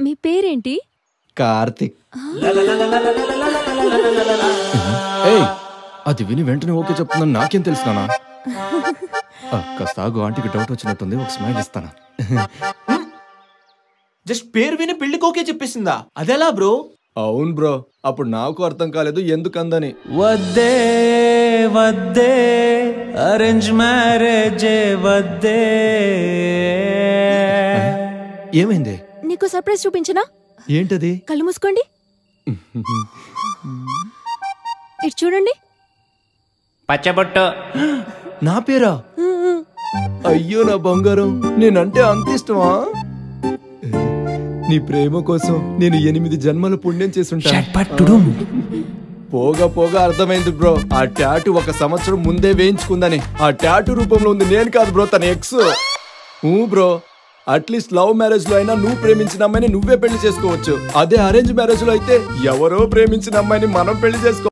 మీ పేరేంటి? కార్తిక్. అది విని వెంటనే ఓకే చెప్తుందని నాకేం తెలుసు నాన్న? కాస్త ఆగు, ఆంటీకి డౌట్ వచ్చినట్టుంది, ఒక స్మైల్ ఇస్తాను. జస్ట్ పేరు విని పెళ్లికి ఓకే చెప్పేసిందా? అదెలా బ్రో? అవును బ్రో, అప్పుడు నాకు అర్థం కాలేదు ఎందుకందని. వద్దే వద్దే అరేంజ్ మ్యారేజ్ వద్దే. ఏమైంది? నీకు సర్ప్రైజ్ చూపించనా? ఏంటది? కళ్ళు మూసుకోండి. ఇటు చూడండి. పచ్చబొట్టు. నా పేరా? అయ్యో నా బంగారం, నేనంటే అంత ఇష్టమా? నీ ప్రేమ కోసం నేను 8 జన్మల పుణ్యం చేసుంటా. పోగా పోగా అర్థమైంది బ్రో, ఆ టాటూ 1 సంవత్సరం ముందే వేయించుకుందని. ఆ టాటూ రూపంలో ఉంది నేను కాదు బ్రో, తన X. Bro, at least love marriage లో అయినా నువ్వు ప్రేమించిన అమ్మాయిని నువ్వే పెళ్లి చేసుకోవచ్చు. అదే అరేంజ్ మ్యారేజ్ లో అయితే ఎవరో ప్రేమించిన అమ్మాయిని మనం పెళ్లి చేసుకో.